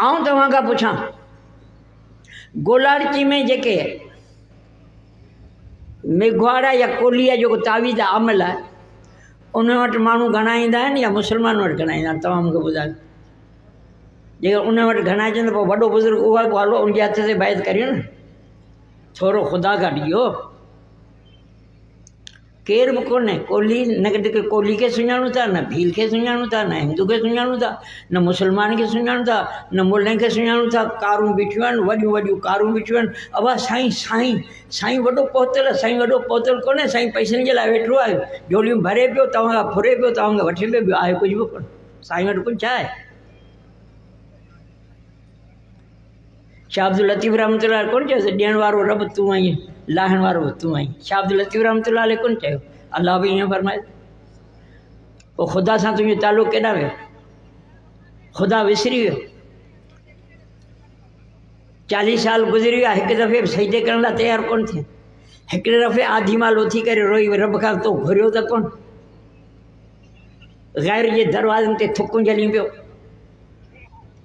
आऊं तव्हां खां पुछां, गोलारची में जेके मेघवाड़ा या कोलीअ जो तावीज़ अमल आहे उन वटि माण्हू घणा ईंदा आहिनि या मुस्लमान वटि घणा ईंदा आहिनि? तव्हां मूंखे ॿुधायो। जेकर उन वटि घणा अचनि त पोइ वॾो बुज़ुर्ग उहा बि हलो उनजे हथ ते बैत करियो न, थोरो ख़ुदा खां ॾियो। केर बि कोन्हे कोली, न के कोली खे सुञाणूं था, न भील खे सुञाणूं था, न हिंदू खे सुञाणूं था, न मुस्लमान खे सुञाणूं था, न मुल्हनि खे सुञाणूं था। कारूं बीठियूं आहिनि, वॾियूं वॾियूं कारूं बीठियूं आहिनि। अवा साईं साईं साईं वॾो पहुतल, साईं वॾो पहुतल कोन्हे, साईं पैसनि जे लाइ वेठो आहे, झोलियूं भरे पियो, तव्हां खां फुरे पियो, तव्हां खां वठे पियो, आहे कुझु बि कोन्हे। साईं वटि कुझु आहे? शाह अब्दुल लतीफ़ रहमतुल्लाह अलैह कोन चयो ॾियण वारो रब तूं आहीं, लाहण वारो तूं आहीं। शाह अब्दुल लतीफ़ रहमतुल्लाह अलैह कोन चयो, अलाह बि ईअं फरमाए। पोइ ख़ुदा सां तुंहिंजो तालुक़ु केॾां वियो? ख़ुदा विसरी वियो? 40 साल गुज़री विया, हिकु दफ़े बि सजदे करण लाइ तयारु कोन थिए। हिकिड़े दफ़े आधी माल उथी करे रोई, रब खां तो घुरियो त कोन। ग़ैर जे दरवाज़नि ते थुकूं झली पियो,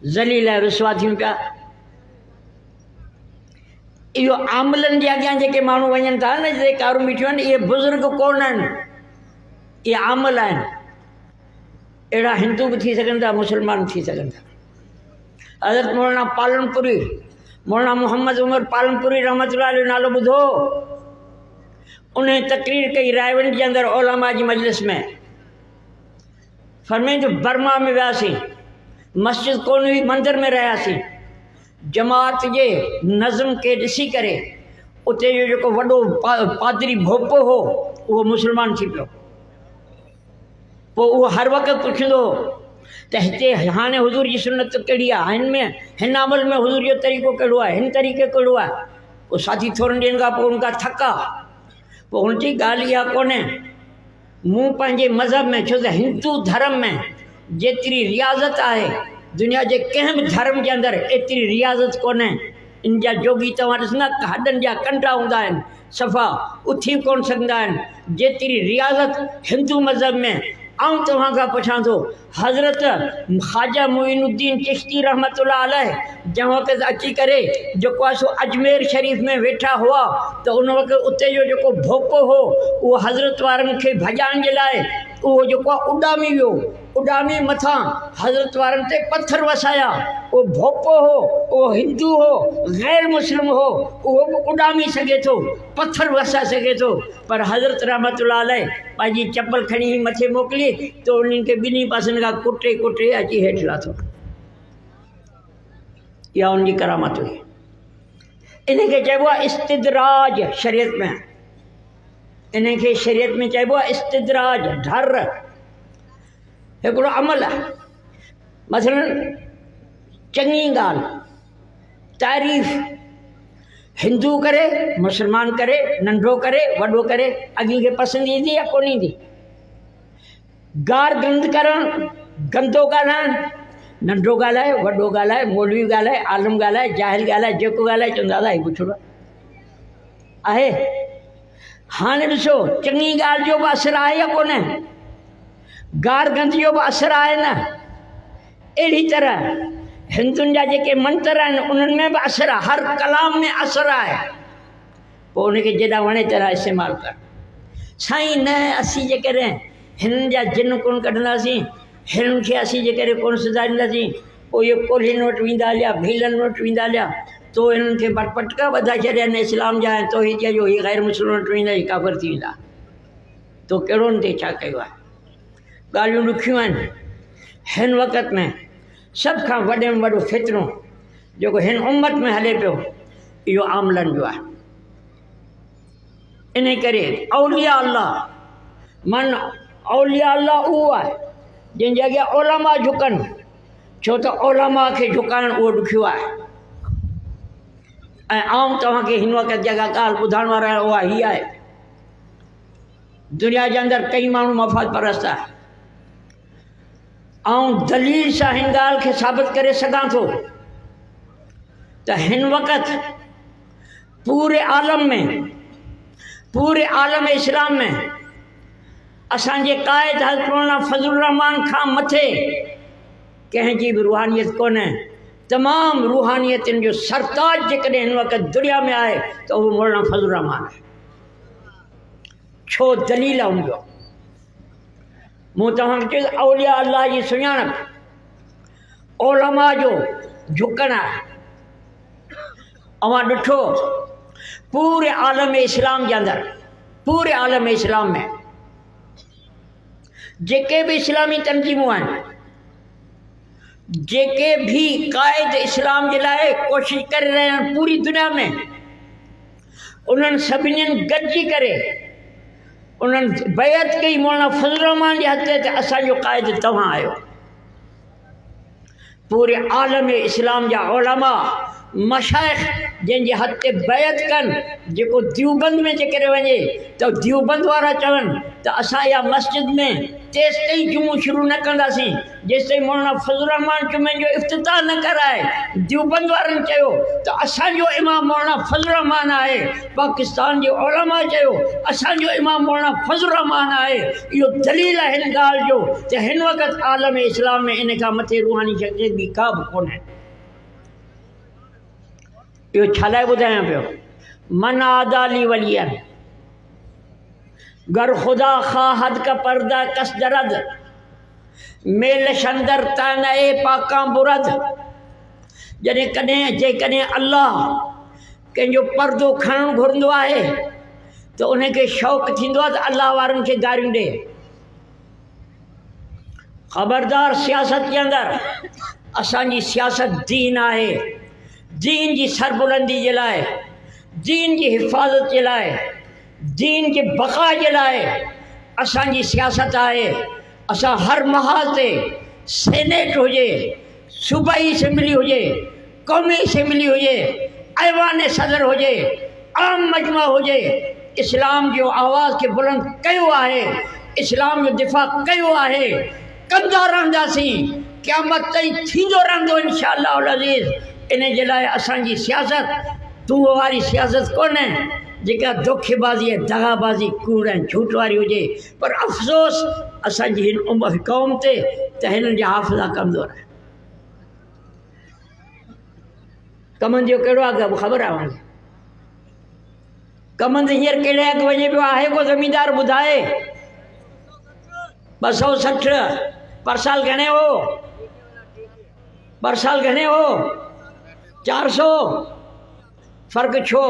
ज़लील ऐं रुसवा थियूं पिया। इहो आमलनि जे अॻियां जेके माण्हू वञनि था न, जिते कारूं बीठियूं आहिनि, इहे बुज़ुर्ग कोन आहिनि, इहे आमल आहिनि। अहिड़ा हिंदू बि थी सघनि था, मुस्लमान थी सघनि था। हज़रत मौलाना पालनपुरी, मौलाना मोहम्मद उमर पालनपुरी रहमतुल्लाह अलैह नालो ॿुधो? उन तकरीर कई रायवंड जे अंदरि उलमा जी मजलिस में। फरमाईं त बर्मा में वियासीं, मस्जिद कोन हुई, मंदर में रहियासीं। जमात जे नज़म खे ॾिसी करे उते जो जेको वॾो पादरी भोपो हो उहो मुस्लमान थी पियो। पोइ उहो हर वक़्तु पुछंदो त हिते हाणे हुज़ूर जी सुन्नत कहिड़ी आहे, हिन अमल में हुज़ूर जो तरीक़ो कहिड़ो आहे, हिन तरीक़े कहिड़ो आहे। पोइ साथी थोरनि ॾींहंनि खां पोइ उनखां थका। पोइ हुन जी ॻाल्हि इहा कोन्हे, मूं पंहिंजे मज़हब में, छो त हिंदू धर्म में जेतिरी रियाज़त आहे दुनिया जे कंहिं बि धर्म जे अंदरि एतिरी रियाज़त कोन्हे। इन जा जोगी तव्हां ॾिसंदा हॾनि जा कंडा हूंदा आहिनि, सफ़ा उथी कोन सघंदा आहिनि, जेतिरी रियाज़त हिंदू मज़हब में। आऊं तव्हां खां पुछां थो, हज़रत ख़्वाजा मुइनुद्दीन चिश्ती रहमतुल्लाह अलैह जंहिं वक़्तु अची करे जेको आहे सो अजमेर शरीफ़ में वेठा हुआ, त उन वक़्तु उते जो जेको भोपो हो उहो हज़रत वारनि खे भॼाइण जे लाइ उहो जेको आहे उॾामी वियो। उॾामी मथां हज़रत वारनि ते पथर वसाया। उहो भोपो हो, उहो हिंदू हो, ग़ैर मुस्लिम हो, उहो बि उॾामी सघे थो, पथर वसाए सघे थो। पर हज़रत रहमतुल्लाह अलैह पंहिंजी चपल खणी मथे मोकिली त उन्हनि खे ॿिन्ही पासनि खां कुटे कुटे अची हेठि लाथो। इहा उनजी करामत हुई। इनखे चइबो आहे इस्तिदराज शरीयत में। इनखे शरीयत में चइबो आहे इस्तिदराज, ढर। हिकिड़ो अमल आहे, मसलन चङी ॻाल्हि तारीफ़ हिंदू करे, मुस्लमान करे, नंढो करे, वॾो करे, अॻी खे पसंदि ईंदी या कोन ईंदी? गार गंद करणु, गंदो ॻाल्हाइणु, नंढो ॻाल्हाए, वॾो ॻाल्हाए, मौलवी ॻाल्हाए, आलम ॻाल्हाए, जाहिल ॻाल्हाए, जेको ॻाल्हाए चवंदा दादा ही पुछिणो आहे। हाणे ॾिसो चङी ॻाल्हि जो बि असरु आहे या कोन्हे? गार गंद जो बि असरु आहे न? अहिड़ी तरह हिंदुनि जा जेके मंत्र आहिनि उन्हनि में बि असरु आहे, हर कलाम में असरु आहे। पोइ उनखे जेॾा वणे तेॾा इस्तेमालु कर। साईं न असीं जेकॾहिं हिननि जा जिन कोन कढंदासीं, हिननि खे असीं जेकॾहिं कोन सुधारींदासीं, पोइ इहे कोल्हियुनि वटि वेंदा हलिया, भीलनि वटि वेंदा हलिया, तो हिननि खे पटका ॿधा छॾिया आहिनि इस्लाम जा, ऐं तो हीअ चइजो हीअ ग़ैर मुस्लिम वटि वेंदा, हीअ काफ़िर थी वेंदा। तो कहिड़ो हुन ते छा कयो आहे? ॻाल्हियूं ॾुखियूं आहिनि। हिन वक़्त में सभ खां वॾे में वॾो फितनो जेको हिन उम्मत में हले पियो इहो आमलनि जो आहे। इन करे औलिया अल्लाह, मन औलिया अल्लाह उहो आहे जंहिंजे अॻियां उलमा झुकनि, छो त उलमा खे झुकाइणु उहो ॾुखियो आहे। ऐं आऊं तव्हांखे हिन वक़्तु जेका ॻाल्हि ॿुधाइण वारा आहे उहा हीअ आहे, दुनिया जे अंदरि कई माण्हू मफ़ाद परस्त आहे। ऐं दलील सां हिन ॻाल्हि खे साबित करे सघां थो त हिन वक़्तु पूरे आलम में, पूरे आलम इस्लाम में असांजे क़ाइद हज़रत मौलाना फज़लुर रहमान खां मथे कंहिंजी बि रूहानियत कोन्हे। तमाम रूहानियतुनि जो सरताज जेकॾहिं हिन वक़्तु दुनिया में आहे त उहो मौलाना फज़लुर रहमान आहे। छो दलील आहे हुनजो। मूं तव्हांखे चयो औलिया अल्लाह जी सुञाणप, उलमा जो झुकण आहे। अवां ॾिठो पूरे आलम इस्लाम जे अंदरि, पूरे आलम इस्लाम में जेके भी इस्लामी तंजीमूं आहिनि, जेके भी क़ाइद इस्लाम जे लाइ कोशिशि करे रहिया आहिनि पूरी दुनिया में, उन्हनि सभिनीनि गॾिजी करे उन्हनि बैत कई मौलाना फज़लुर रहमान जे हथ ते असांजो क़ाइद तव्हां आहियो। पूरे आलम इस्लाम जा उलमा मशाइख जंहिंजे हथ ते बैत कनि, जेको दियोबंद में जेकॾहिं वञे त दियोबंद वारा चवनि त असां इहा मस्जिद में तेसि ताईं जुमो शुरू न कंदासीं जेसि ताईं मौलाना फज़लुर रहमान जुमे जो इफ़्तिताह न कराए। दियोबंद वारनि चयो त असांजो इमाम मौलाना फज़लुर रहमान आहे। पाकिस्तान जे उलमा चयो असांजो इमाम मौलाना फज़लुर रहमान आहे। इहो दलील आहे हिन ॻाल्हि जो त हिन वक़्तु आलम इस्लाम में इन खां मथे रूहानी शख़्सियत ॿी का बि कोन्हे। इहो छा लाइ ॿुधायां पियो, मन आदाली वलियन गर ख़ुदा ख़ाहद का पर्दा कस दरद मेल शंदर तन ए पाका बुरद। जॾहिं कॾहिं जेकॾहिं अल्लाह कंहिंजो पर्दो खणणु घुरंदो आहे त उनखे शौक़ु थींदो आहे त अल्लाह वारनि खे गारियूं ॾे। ख़बरदार सियासत जे अंदरि असांजी सियासत दीन आहे। दीन जी सरबुलंदी जे लाइ, दीन जी हिफ़ाज़त जे लाइ, दीन जे बक़ा जे लाइ असांजी सियासत आहे। असां हर महाल ते सेनेट हुजे, सूबाई असेंबली हुजे, क़ौमी असेंबली हुजे, ऐवान सदर हुजे, आम मजमा हुजे, इस्लाम जो आवाज़ खे बुलंद कयो आहे, इस्लाम जो दिफ़ा कयो आहे, कंदा रहंदासीं, क़यामत ताईं थींदो रहंदो इंशाअल्लाह अज़ीज़। इन जे लाइ असांजी सियासत तूं वारी सियासत कोन्हे जेका धोखेबाज़ी ऐं दगाबाज़ी कूड़ ऐं झूठ वारी हुजे। पर अफ़सोस असांजी हिन क़ौम ते त हिननि जा हाफ़िज़ा कमज़ोर आहिनि। कमनि जो कहिड़ो अघु ख़बर आहे वञे, कमनि हींअर कहिड़े अघु वञे पियो आहे को ज़मींदार ॿुधाए। 260 पर साल घणे हो, पर साल घणे हो, 400 फ़र्क़ु छो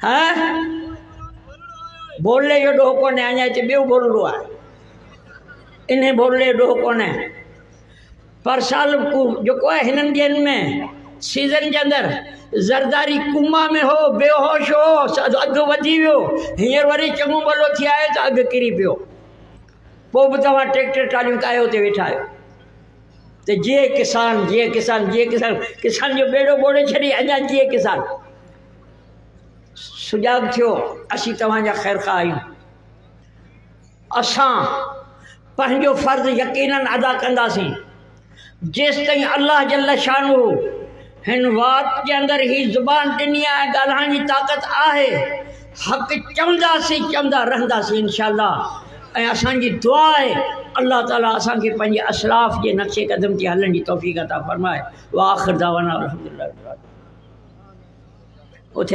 है? बोले जो ॾोह कोन्हे, अञा हिते ॿियो बोलड़ो आहे, इन बोले जो ॾोह कोन्हे। पर साल जेको आहे हिननि ॾींहंनि में सीज़न जे अंदरि ज़रदारी कुमा में हो, बेहोश हो, अघु वधी वियो, हींअर वरी चङो भलो थी आयो त अघु किरी पियो। पोइ बि तव्हां ट्रैक्टर ट्रालियूं कायो ते वेठा आहियो त जीअं किसान, जीअं किसान, जीअं किसान, किसान जो बेड़ो ॿोड़े छॾी, अञा जीअं किसान। सुजाॻ थियो, असीं तव्हांजा ख़ैरख़्वाह आहियूं। असां पंहिंजो फ़र्ज़ु यकीनन अदा कंदासीं जेसि ताईं अल्लाह जल शानू हिन वात जे अंदरि ही ज़ुबान ॾिनी आहे, ॻाल्हाइण जी ताक़त आहे। हक़ चवंदासीं, चवंदा रहंदासीं इंशाअल्लाह। ऐं असांजी दुआ आहे अल्लाह ताला असांखे पंहिंजे असलाफ़ जे नक्शे क़दम ते हलण जी तौफ़ीक़ अता फ़रमाए। व आख़िर दावाना अल्हम्दुलिल्लाह।